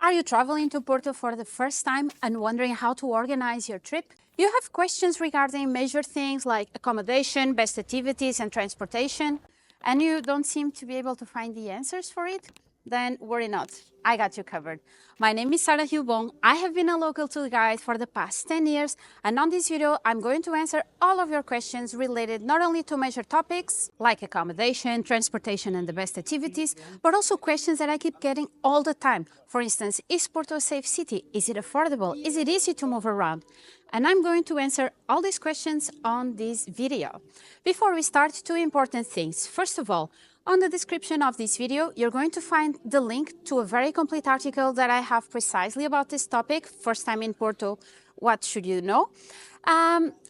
Are you traveling to Porto for the first time and wondering how to organize your trip? You have questions regarding major things like accommodation, best activities and transportation, and you don't seem to be able to find the answers for it? Then worry not, I got you covered. My name is Sarah Hilbong. I have been a local tour guide for the past 10 years, and on this video I'm going to answer all of your questions related not only to major topics like accommodation, transportation and the best activities, but also questions that I keep getting all the time. For instance, is Porto a safe city? Is it affordable? Is it easy to move around? And I'm going to answer all these questions on this video. Before we start, two important things. First of all, on the description of this video, you're going to find the link to a very complete article that I have precisely about this topic, first time in Porto, what should you know?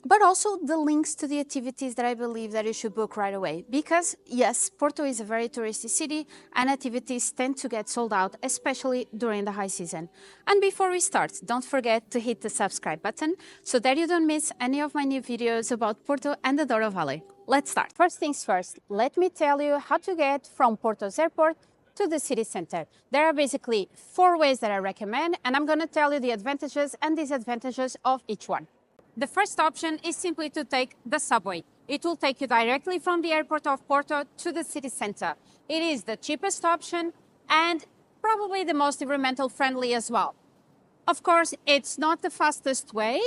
But also the links to the activities that I believe that you should book right away. Because yes, Porto is a very touristy city and activities tend to get sold out, especially during the high season. And before we start, don't forget to hit the subscribe button so that you don't miss any of my new videos about Porto and the Douro Valley. Let's start. First things first, let me tell you how to get from Porto's airport to the city center. There are basically 4 ways that I recommend, and I'm going to tell you the advantages and disadvantages of each one. The first option is simply to take the subway. It will take you directly from the airport of Porto to the city center. It is the cheapest option and probably the most environmental friendly as well. Of course, it's not the fastest way.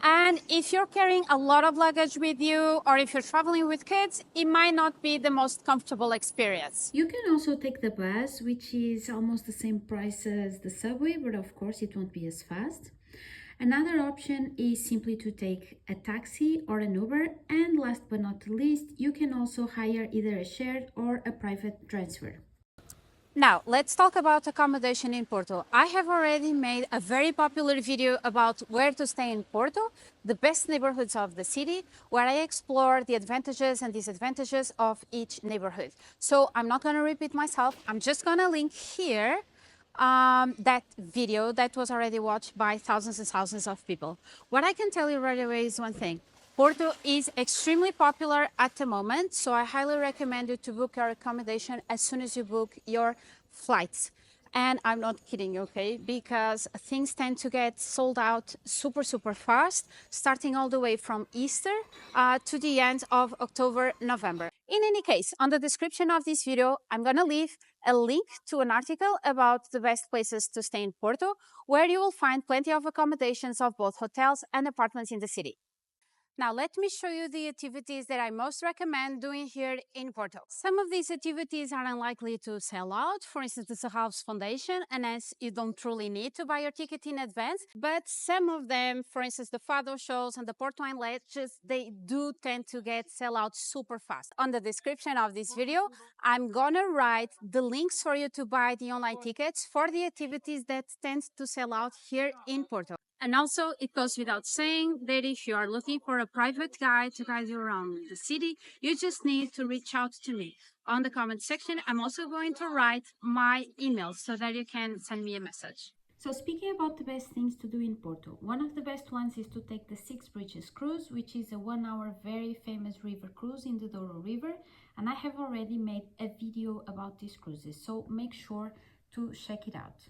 And if you're carrying a lot of luggage with you or if you're traveling with kids, it might not be the most comfortable experience. You can also take the bus, which is almost the same price as the subway, but of course it won't be as fast. Another option is simply to take a taxi or an Uber, and last but not least, you can also hire either a shared or a private transfer. Now, let's talk about accommodation in Porto. I have already made a very popular video about where to stay in Porto, the best neighborhoods of the city, where I explore the advantages and disadvantages of each neighborhood. So I'm not going to repeat myself. I'm just going to link here that video that was already watched by thousands and thousands of people. What I can tell you right away is one thing. Porto is extremely popular at the moment, so I highly recommend you to book your accommodation as soon as you book your flights. And I'm not kidding, okay? Because things tend to get sold out super fast, starting all the way from Easter to the end of October, November. In any case, on the description of this video, I'm gonna leave a link to an article about the best places to stay in Porto, where you will find plenty of accommodations of both hotels and apartments in the city. Now, let me show you the activities that I most recommend doing here in Porto. Some of these activities are unlikely to sell out, for instance, the Serralves Foundation, and hence you don't truly need to buy your ticket in advance. But some of them, for instance, the Fado shows and the Porto Wine Ledges, they do tend to get sell out super fast. On the description of this video, I'm gonna write the links for you to buy the online tickets for the activities that tend to sell out here in Porto. And also, it goes without saying that if you are looking for a private guide to guide you around the city, you just need to reach out to me. On the comment section, I'm also going to write my email so that you can send me a message. So speaking about the best things to do in Porto, one of the best ones is to take the Six Bridges cruise, which is a 1-hour very famous river cruise in the Douro River. And I have already made a video about these cruises, so make sure to check it out.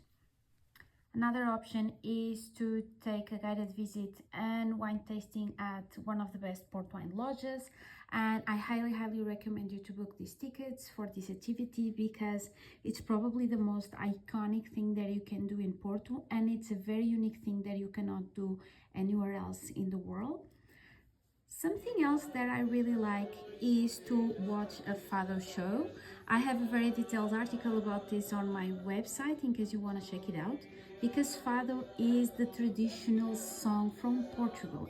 Another option is to take a guided visit and wine tasting at one of the best port wine lodges, and I highly recommend you to book these tickets for this activity because it's probably the most iconic thing that you can do in Porto, and it's a very unique thing that you cannot do anywhere else in the world. Something else that I really like is to watch a Fado show. I have a very detailed article about this on my website in case you want to check it out, because Fado is the traditional song from Portugal.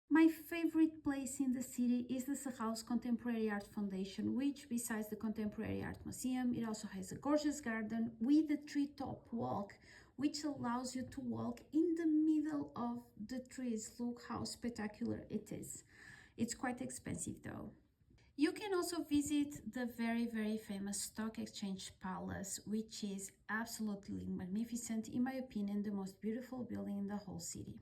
My favorite place in the city is the Serralves Contemporary Art Foundation, which besides the Contemporary Art Museum, it also has a gorgeous garden with a treetop walk, which allows you to walk in the middle of the trees. Look how spectacular it is. It's quite expensive though. You can also visit the very famous Stock Exchange Palace, which is absolutely magnificent, in my opinion, the most beautiful building in the whole city.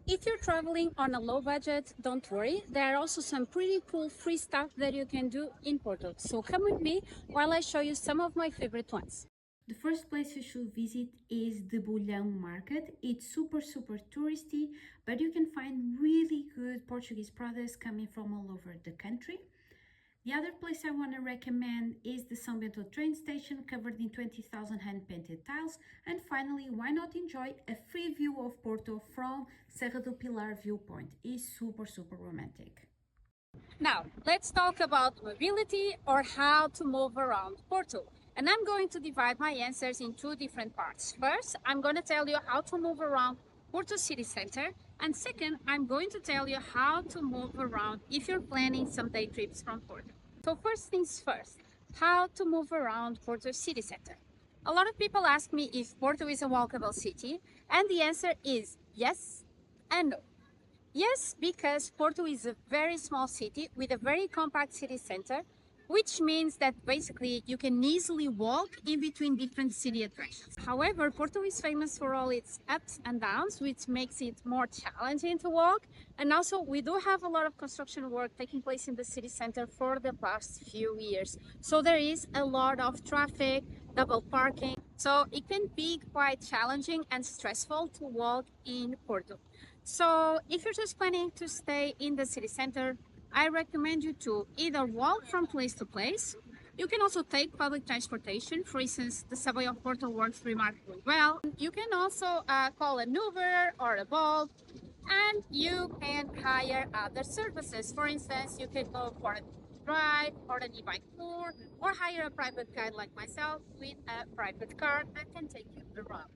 If you're traveling on a low budget, don't worry. There are also some pretty cool free stuff that you can do in Porto. So come with me while I show you some of my favorite ones. The first place you should visit is the Bolhão market. It's super touristy, but you can find really good Portuguese products coming from all over the country. The other place I want to recommend is the São Bento train station, covered in 20,000 hand-painted tiles. And finally, why not enjoy a free view of Porto from Serra do Pilar viewpoint? It's super romantic. Now, let's talk about mobility or how to move around Porto. And I'm going to divide my answers in two different parts. First, I'm going to tell you how to move around Porto city center. And second, I'm going to tell you how to move around if you're planning some day trips from Porto. So first things first, how to move around Porto city center. A lot of people ask me if Porto is a walkable city, and the answer is yes and no. Yes, because Porto is a very small city with a very compact city center, which means that basically you can easily walk in between different city attractions. However, Porto is famous for all its ups and downs, which makes it more challenging to walk. And also, we do have a lot of construction work taking place in the city center for the past few years. So there is a lot of traffic, double parking. So it can be quite challenging and stressful to walk in Porto. So if you're just planning to stay in the city center, I recommend you to either walk from place to place. You can also take public transportation. For instance, the subway of Porto works remarkably well. You can also call an Uber or a Bolt, and you can hire other services. For instance, you can go for a ride or an e-bike tour, or hire a private guide like myself with a private car that can take you around.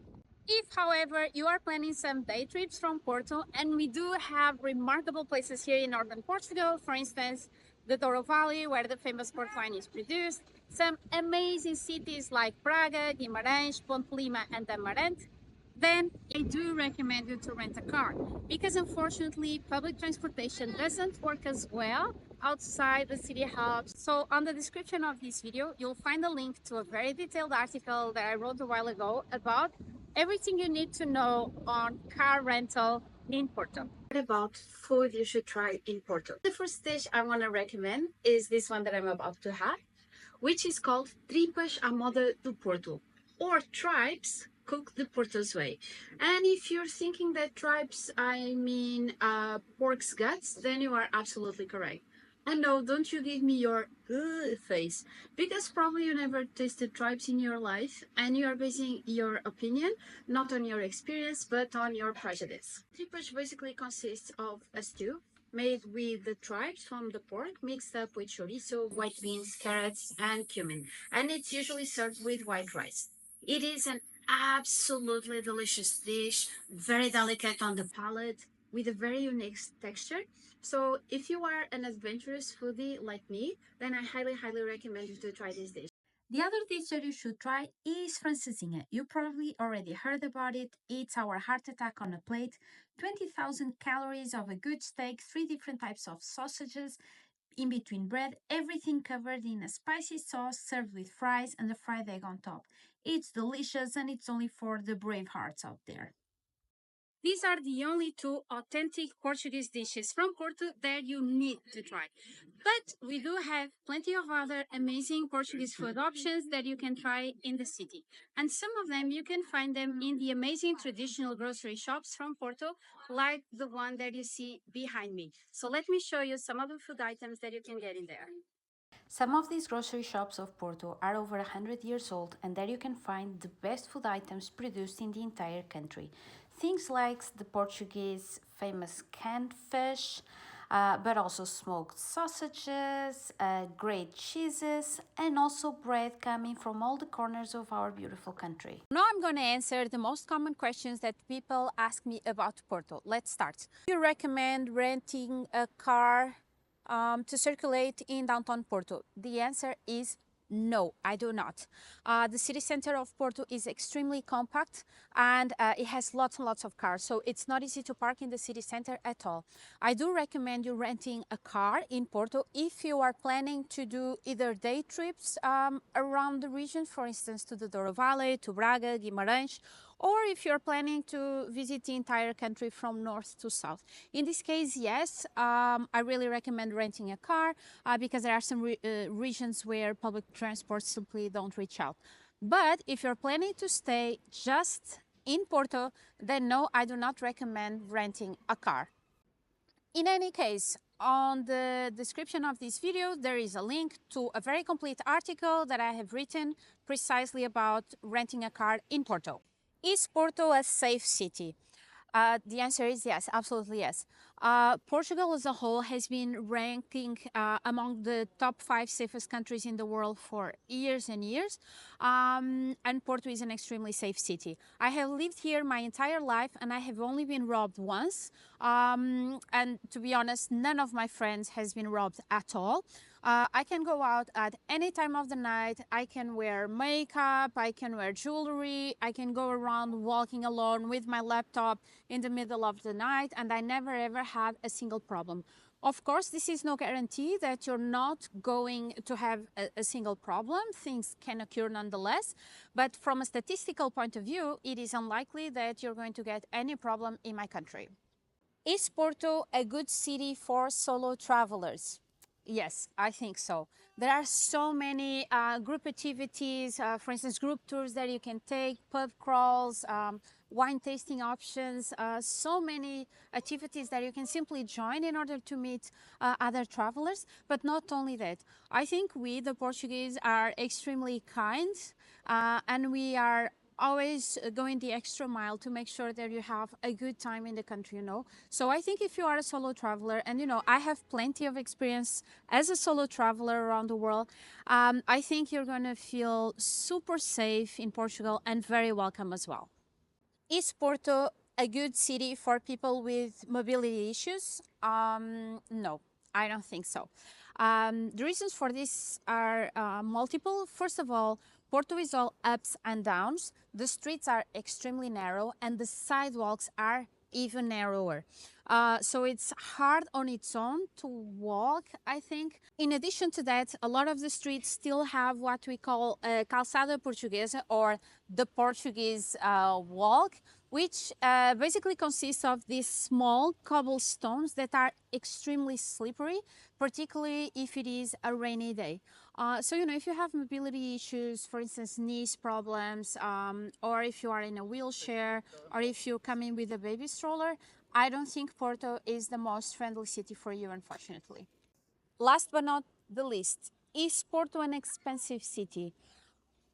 If, however, you are planning some day trips from Porto, and we do have remarkable places here in northern Portugal, for instance, the Douro Valley, where the famous port wine is produced, some amazing cities like Braga, Guimarães, Ponte Lima, and Amarante, then I do recommend you to rent a car, because unfortunately public transportation doesn't work as well outside the city hubs. So on the description of this video, you'll find a link to a very detailed article that I wrote a while ago about everything you need to know on car rental in Porto. What about food you should try in Porto? The first dish I want to recommend is this one that I'm about to have, which is called tripas à moda do Porto, or tribes cooked the Porto's way. And if you're thinking that tribes, I mean pork's guts, then you are absolutely correct. And no, don't you give me your face, because probably you never tasted tribes in your life and you are basing your opinion not on your experience but on your prejudice. Tripas basically consists of a stew made with the tribes from the pork mixed up with chorizo, white beans, carrots, and cumin, and it's usually served with white rice. It is an absolutely delicious dish, very delicate on the palate, with a very unique texture. So if you are an adventurous foodie like me, then I highly recommend you to try this dish. The other dish that you should try is francesinha. You probably already heard about it. It's our heart attack on a plate. 20,000 calories of a good steak, 3 different types of sausages, in between bread, everything covered in a spicy sauce, served with fries and a fried egg on top. It's delicious, and it's only for the brave hearts out there. These are the only two authentic Portuguese dishes from Porto that you need to try. But we do have plenty of other amazing Portuguese food options that you can try in the city. And some of them, you can find them in the amazing traditional grocery shops from Porto, like the one that you see behind me. So let me show you some of the food items that you can get in there. Some of these grocery shops of Porto are over 100 years old, and there you can find the best food items produced in the entire country. Things like the Portuguese famous canned fish, but also smoked sausages, great cheeses, and also bread coming from all the corners of our beautiful country. Now I'm going to answer the most common questions that people ask me about Porto. Let's start. Do you recommend renting a car to circulate in downtown Porto? The answer is no, I do not. The city center of Porto is extremely compact, and it has lots and lots of cars, so it's not easy to park in the city center at all. I do recommend you renting a car in Porto if you are planning to do either day trips around the region, for instance to the Douro Valley, to Braga, Guimarães, or if you're planning to visit the entire country from north to south. In this case, yes, I really recommend renting a car because there are some regions where public transport simply don't reach out. But if you're planning to stay just in Porto, then no, I do not recommend renting a car. In any case, on the description of this video, there is a link to a very complete article that I have written precisely about renting a car in Porto. Is Porto a safe city? The answer is yes, absolutely yes. Portugal as a whole has been ranking among the top 5 safest countries in the world for years and years. And Porto is an extremely safe city. I have lived here my entire life and I have only been robbed once. And to be honest, none of my friends has been robbed at all. I can go out at any time of the night. I can wear makeup, I can wear jewelry, I can go around walking alone with my laptop in the middle of the night, and I never ever had a single problem. Of course, this is no guarantee that you're not going to have a single problem. Things can occur nonetheless, but from a statistical point of view, it is unlikely that you're going to get any problem in my country. Is Porto a good city for solo travelers? Yes, I think so. There are so many group activities, for instance, group tours that you can take, pub crawls, wine tasting options, so many activities that you can simply join in order to meet other travelers. But not only that, I think we, the Portuguese, are extremely kind and we are always going the extra mile to make sure that you have a good time in the country, you know. So I think if you are a solo traveler, and you know, I have plenty of experience as a solo traveler around the world, I think you're going to feel super safe in Portugal and very welcome as well. Is Porto a good city for people with mobility issues? No, I don't think so. The reasons for this are multiple. First of all, Porto is all ups and downs. The streets are extremely narrow and the sidewalks are even narrower. So it's hard on its own to walk, I think. In addition to that, a lot of the streets still have what we call calçada portuguesa, or the Portuguese walk, which basically consists of these small cobblestones that are extremely slippery, particularly if it is a rainy day. So, you know, if you have mobility issues, for instance, knees problems, or if you are in a wheelchair, or if you come in with a baby stroller, I don't think Porto is the most friendly city for you, unfortunately. Last but not the least, is Porto an expensive city?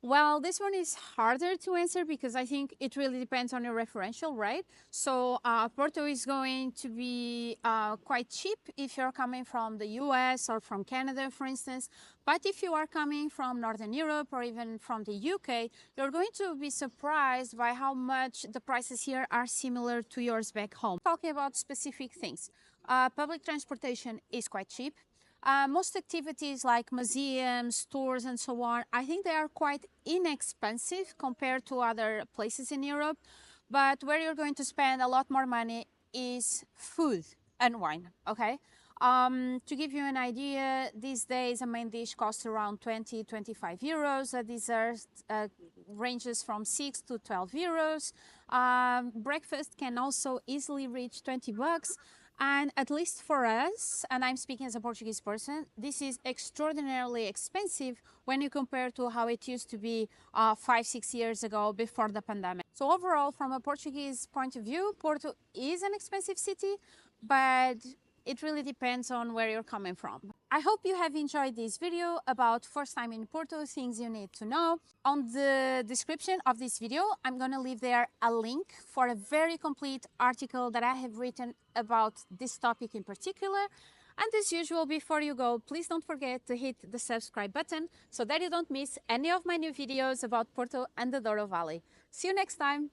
Well, this one is harder to answer because I think it really depends on your referential, right? So Porto is going to be quite cheap if you're coming from the US or from Canada, for instance. But if you are coming from Northern Europe or even from the UK, you're going to be surprised by how much the prices here are similar to yours back home. Talking about specific things, public transportation is quite cheap. Most activities like museums, tours, and so on, I think they are quite inexpensive compared to other places in Europe. But where you're going to spend a lot more money is food and wine, okay? To give you an idea, these days a main dish costs around 20-25 euros. A dessert ranges from 6 to 12 euros. Breakfast can also easily reach 20 bucks. And at least for us, and I'm speaking as a Portuguese person, this is extraordinarily expensive when you compare to how it used to be 5-6 years ago before the pandemic. So overall, from a Portuguese point of view, Porto is an expensive city, but it really depends on where you're coming from. I hope you have enjoyed this video about first time in Porto, things you need to know. On the description of this video, I'm gonna leave there a link for a very complete article that I have written about this topic in particular. And as usual, before you go, please don't forget to hit the subscribe button so that you don't miss any of my new videos about Porto and the Douro Valley. See you next time!